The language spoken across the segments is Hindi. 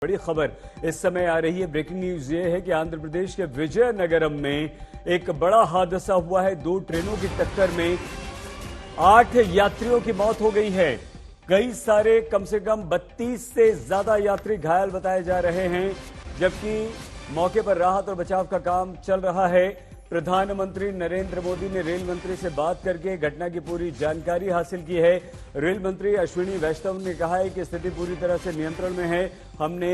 बड़ी खबर इस समय आ रही है। ब्रेकिंग न्यूज ये है कि आंध्र प्रदेश के विजयनगरम में एक बड़ा हादसा हुआ है। दो ट्रेनों की टक्कर में 8 यात्रियों की मौत हो गई है। कई सारे कम से कम 32 से ज्यादा यात्री घायल बताए जा रहे हैं, जबकि मौके पर राहत और बचाव का काम चल रहा है। प्रधानमंत्री नरेंद्र मोदी ने रेल मंत्री से बात करके घटना की पूरी जानकारी हासिल की है। रेल मंत्री अश्विनी वैष्णव ने कहा है कि स्थिति पूरी तरह से नियंत्रण में है। हमने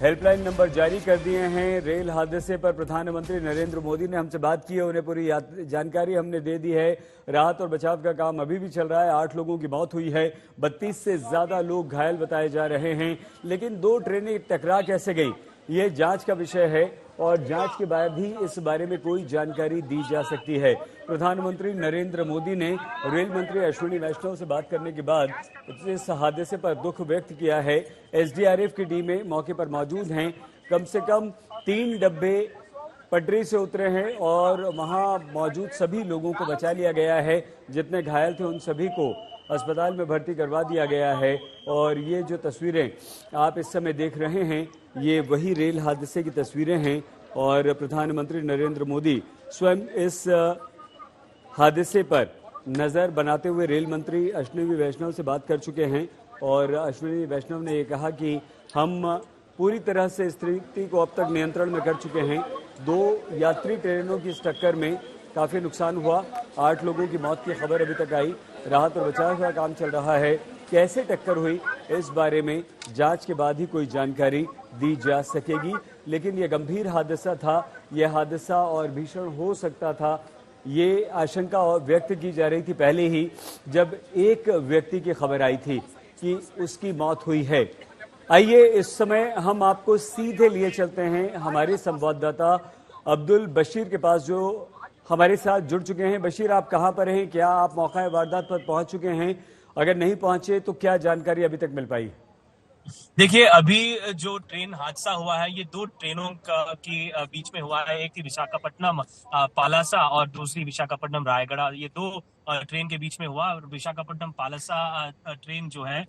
हेल्पलाइन नंबर जारी कर दिए हैं। रेल हादसे पर प्रधानमंत्री नरेंद्र मोदी ने हमसे बात की है, उन्हें पूरी जानकारी हमने दे दी है। राहत और बचाव का काम अभी भी चल रहा है। 8 लोगों की मौत हुई है, 32 से ज्यादा लोग घायल बताए जा रहे हैं। लेकिन दो ट्रेनें टकरा कैसे गई, ये जांच का विषय है और जांच के बाद ही इस बारे में कोई जानकारी दी जा सकती है। प्रधानमंत्री नरेंद्र मोदी ने रेल मंत्री अश्विनी वैष्णव से बात करने के बाद इस हादसे पर दुख व्यक्त किया है। एसडीआरएफ की टीमें मौके पर मौजूद हैं। कम से कम 3 डब्बे पटरी से उतरे हैं और वहां मौजूद सभी लोगों को बचा लिया गया है। जितने घायल थे उन सभी को अस्पताल में भर्ती करवा दिया गया है। और ये जो तस्वीरें आप इस समय देख रहे हैं, ये वही रेल हादसे की तस्वीरें हैं और प्रधानमंत्री नरेंद्र मोदी स्वयं इस हादसे पर नजर बनाते हुए रेल मंत्री अश्विनी वैष्णव से बात कर चुके हैं। और अश्विनी वैष्णव ने ये कहा कि हम पूरी तरह से स्थिति को अब तक नियंत्रण में कर चुके हैं। 2 यात्री ट्रेनों की इस टक्कर में काफी नुकसान हुआ। 8 लोगों की मौत की खबर अभी तक आई। राहत और बचाव का काम चल रहा है। कैसे टक्कर हुई इस बारे में जांच के बाद ही कोई जानकारी दी जा सकेगी। लेकिन यह गंभीर हादसा था। यह हादसा और भीषण हो सकता था, ये आशंका व्यक्त की जा रही थी पहले ही, जब एक व्यक्ति की खबर आई थी कि उसकी मौत हुई है। आइए इस समय हम आपको सीधे लिए चलते हैं हमारे संवाददाता अब्दुल बशीर के पास, जो हमारे साथ जुड़ चुके हैं। बशीर, आप कहां पर हैं? क्या आप मौका वारदात पर पहुंच चुके हैं? अगर नहीं पहुंचे तो क्या जानकारी अभी तक मिल पाई? देखिए, अभी जो ट्रेन हादसा हुआ है, ये 2 ट्रेनों की बीच में हुआ है। एक थी विशाखापट्टनम पालासा और दूसरी विशाखापट्टनम रायगढ़। ये 2 ट्रेन के बीच में हुआ। और विशाखापट्टनम पालासा ट्रेन जो है,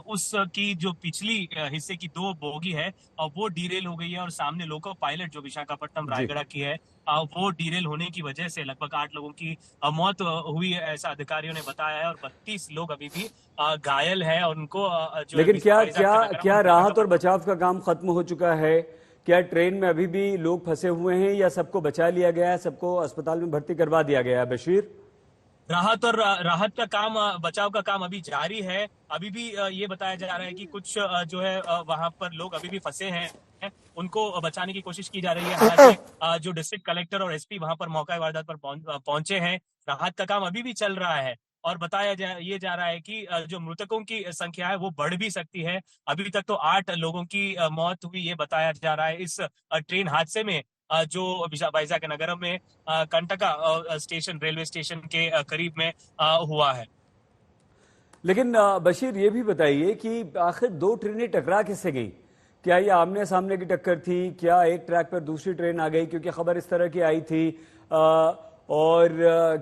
उसकी जो पिछली हिस्से की 2 बोगी है, वो डीरेल हो गई है। और सामने लोको पायलट जो विशाखापट्टनम रायगढ़ की है, वो डीरेल होने की वजह से लगभग 8 लोगों की मौत हुई है, ऐसा अधिकारियों ने बताया है। और 32 लोग अभी भी घायल है और उनको जो लेकिन क्या है राहत और बचाव का काम खत्म हो चुका है? क्या ट्रेन में अभी भी लोग फंसे हुए हैं या सबको बचा लिया गया है, सबको अस्पताल में भर्ती करवा दिया गया है? बशीर, राहत का काम, बचाव का काम अभी जारी है। अभी भी ये बताया जा रहा है कि कुछ जो है वहां पर लोग अभी भी फंसे हैं, उनको बचाने की कोशिश की जा रही है। हालांकि जो डिस्ट्रिक्ट कलेक्टर और एसपी वहां पर मौका वारदात पर पहुंचे हैं। राहत का काम अभी भी चल रहा है और बताया ये जा रहा है कि जो मृतकों की संख्या है वो बढ़ भी सकती है। अभी तक तो 8 लोगों की मौत हुई, ये बताया जा रहा है इस ट्रेन हादसे में, जो वाइजाग नगरम में कंटका स्टेशन, रेलवे स्टेशन के करीब में हुआ है। लेकिन बशीर, ये भी बताइए कि आखिर 2 ट्रेनें टकरा किससे गई? क्या ये आमने सामने की टक्कर थी? क्या एक ट्रैक पर दूसरी ट्रेन आ गई? क्योंकि खबर इस तरह की आई थी और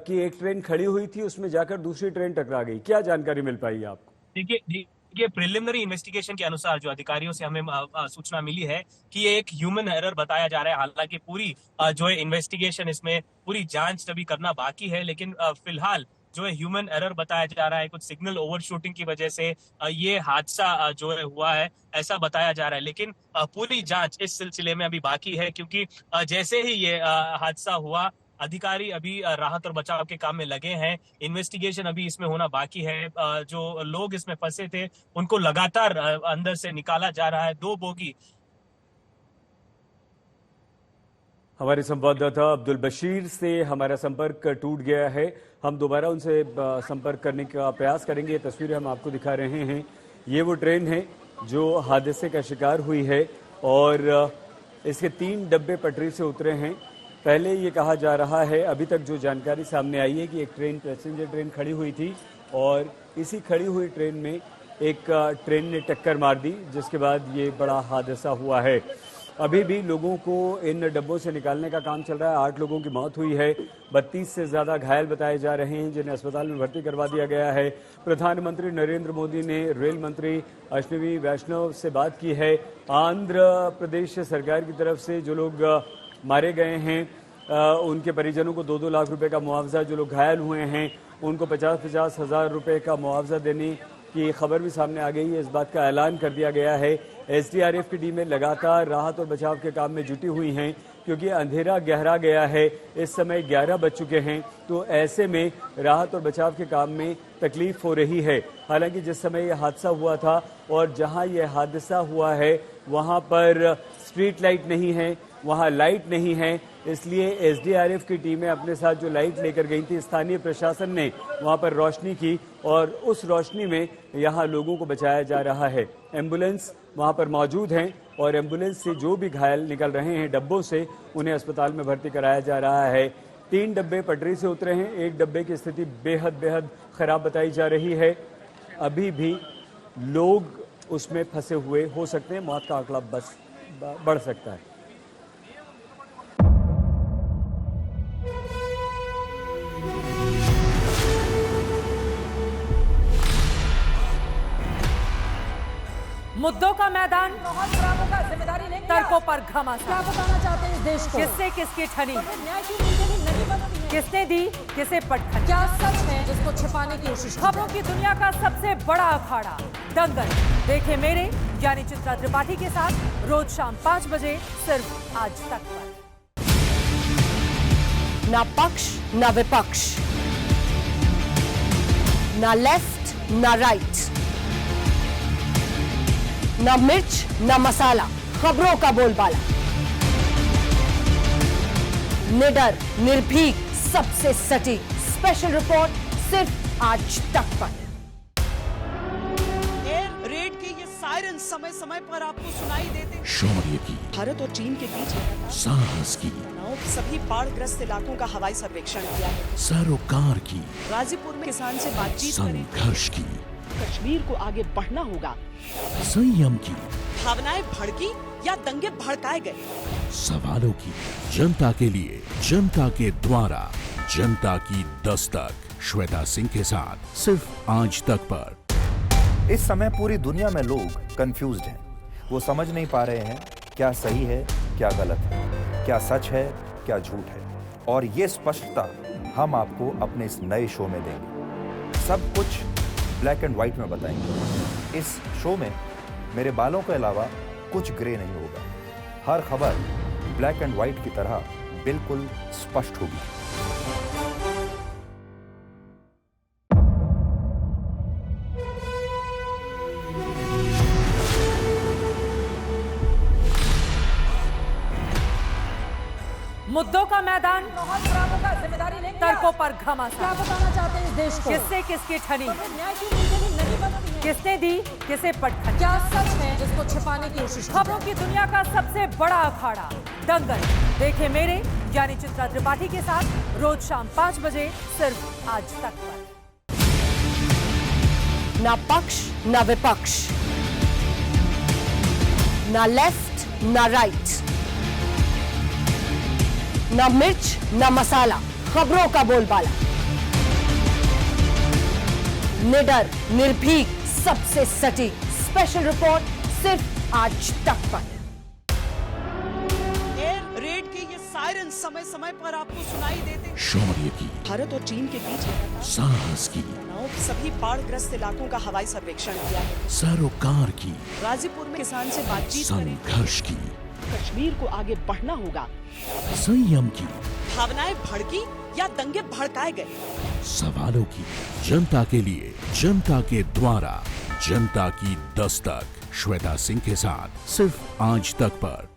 कि एक ट्रेन खड़ी हुई थी, उसमें जाकर दूसरी ट्रेन टकरा गई। क्या जानकारी मिल पाई आपको? देखिए, प्रिलिमिनरी इन्वेस्टिगेशन के अनुसार जो अधिकारियों से हमें सूचना मिली है कि ये एक ह्यूमन एरर बताया जा रहा है। हालांकि पूरी जो है इन्वेस्टिगेशन, इसमें पूरी जांच अभी करना बाकी है। लेकिन फिलहाल जो है ह्यूमन एरर बताया जा रहा है। कुछ सिग्नल ओवरशूटिंग की वजह से ये हादसा जो है हुआ है, ऐसा बताया जा रहा है। लेकिन पूरी जांच इस सिलसिले में अभी बाकी है, क्योंकि जैसे ही ये हादसा हुआ, अधिकारी अभी राहत और बचाव के काम में लगे हैं। इन्वेस्टिगेशन अभी इसमें होना बाकी है। जो लोग इसमें फंसे थे उनको लगातार अंदर से निकाला जा रहा है। 2 बोगी। हमारे संवाददाता अब्दुल बशीर से हमारा संपर्क टूट गया है। हम दोबारा उनसे संपर्क करने का प्रयास करेंगे। ये तस्वीरें हम आपको दिखा रहे हैं। ये वो ट्रेन है जो हादसे का शिकार हुई है और इसके 3 डब्बे पटरी से उतरे हैं। पहले ये कहा जा रहा है, अभी तक जो जानकारी सामने आई है, कि एक ट्रेन, पैसेंजर ट्रेन खड़ी हुई थी और इसी खड़ी हुई ट्रेन में एक ट्रेन ने टक्कर मार दी, जिसके बाद ये बड़ा हादसा हुआ है। अभी भी लोगों को इन डब्बों से निकालने का काम चल रहा है। 8 लोगों की मौत हुई है, 32 से ज्यादा घायल बताए जा रहे हैं, जिन्हें अस्पताल में भर्ती करवा दिया गया है। प्रधानमंत्री नरेंद्र मोदी ने रेल मंत्री अश्विनी वैष्णव से बात की है। आंध्र प्रदेश सरकार की तरफ से जो लोग मारे गए हैं उनके परिजनों को 2-2 लाख रुपए का मुआवजा, जो लोग घायल हुए हैं उनको 50-50 हजार रुपए का मुआवजा देने की खबर भी सामने आ गई है। इस बात का ऐलान कर दिया गया है। एसडीआरएफ की टीमें लगातार राहत और बचाव के काम में जुटी हुई हैं, क्योंकि अंधेरा गहरा गया है। इस समय 11 बज चुके हैं, तो ऐसे में राहत और बचाव के काम में तकलीफ हो रही है। हालांकि जिस समय यह हादसा हुआ था और जहां यह हादसा हुआ है वहां पर स्ट्रीट लाइट नहीं है, वहां लाइट नहीं है, इसलिए एसडीआरएफ की टीमें अपने साथ जो लाइट लेकर गई थी, स्थानीय प्रशासन ने वहां पर रोशनी की और उस रोशनी में यहां लोगों को बचाया जा रहा है। एम्बुलेंस वहां पर मौजूद हैं और एम्बुलेंस से जो भी घायल निकल रहे हैं डब्बों से, उन्हें अस्पताल में भर्ती कराया जा रहा है। 3 डब्बे पटरी से उतरे हैं, एक डब्बे की स्थिति बेहद खराब बताई जा रही है। अभी भी लोग उसमें फंसे हुए हो सकते हैं, मौत का आंकड़ा बस बढ़ सकता है। मुद्दों का मैदान, बहुत खराबों का जिम्मेदारी लेंगे। तर्कों पर घमासान। क्या बताना चाहते हैं इस देश को? किससे किसकी ठनी, न्याय की नीति नहीं बनती है। किसने दी किसे पटखनी। क्या सच है जिसको छिपाने की कोशिश की खबरों की दुनिया का सबसे बड़ा अखाड़ा दंगल देखे मेरे यानी चित्रा त्रिपाठी के साथ रोज शाम 5 बजे सिर्फ आज तक पर। ना पक्ष ना विपक्ष, ना लेफ्ट ना राइट, ना मिर्च ना मसाला, खबरों का बोलबाला, निडर निर्भीक सबसे सटीक स्पेशल रिपोर्ट सिर्फ आज तक पर। एयर रेड के ये सायरन समय समय पर आपको सुनाई देते। शौर्य की, भारत और चीन के बीच साहस की, सभी बाढ़ग्रस्त इलाकों का हवाई सर्वेक्षण किया है। सरोकार की, गाजीपुर में किसान से बातचीत करें। संघर्ष की, कश्मीर को आगे बढ़ना होगा। संयम की, भावनाएं भड़की या दंगे भड़काए गए, सवालों की, जनता के लिए, जनता के द्वारा, जनता की दस्तक। श्वेता सिंह के साथ सिर्फ आज तक पर। इस समय पूरी दुनिया में लोग कंफ्यूज्ड हैं। वो समझ नहीं पा रहे हैं क्या सही है क्या गलत है, क्या सच है क्या झूठ है, और ये स्पष्टता हम आपको अपने इस नए शो में देंगे। सब कुछ ब्लैक एंड व्हाइट में बताएंगे। इस शो में मेरे बालों के अलावा कुछ ग्रे नहीं होगा। हर खबर ब्लैक एंड व्हाइट की तरह बिल्कुल स्पष्ट होगी। मुद्दों का मैदान, बहुत खराबों का जिम्मेदारी लेंगे। तर्कों पर क्या घमासान। बताना चाहते हैं इस देश को? किससे किसकी ठनी, न्याय की नीति नहीं बनती है। किसने दी किसे पटखनी। क्या सच है जिसको छिपाने की कोशिश की खबरों की दुनिया का सबसे बड़ा अखाड़ा दंगल देखे मेरे यानी चित्रा त्रिपाठी के साथ रोज शाम 5 बजे सिर्फ आज तक पर। ना पक्ष ना विपक्ष, ना लेफ्ट ना राइट, ना मिर्च ना मसाला, खबरों का बोलबाला, निडर निर्भीक सबसे सटीक स्पेशल रिपोर्ट सिर्फ आज तक पर। एयर रेड के ये सायरन समय समय पर आपको सुनाई देते। शौर्य की, भारत और चीन के बीच साहस की, सभी बाढ़ग्रस्त इलाकों का हवाई सर्वेक्षण किया है। सरोकार की, गाजीपुर में किसान से बातचीत करें। संघर्ष की, कश्मीर को आगे बढ़ना होगा। संयम की, भावनाएं भड़की या दंगे भड़काए गए, सवालों की, जनता के लिए, जनता के द्वारा, जनता की दस्तक। श्वेता सिंह के साथ सिर्फ आज तक पर।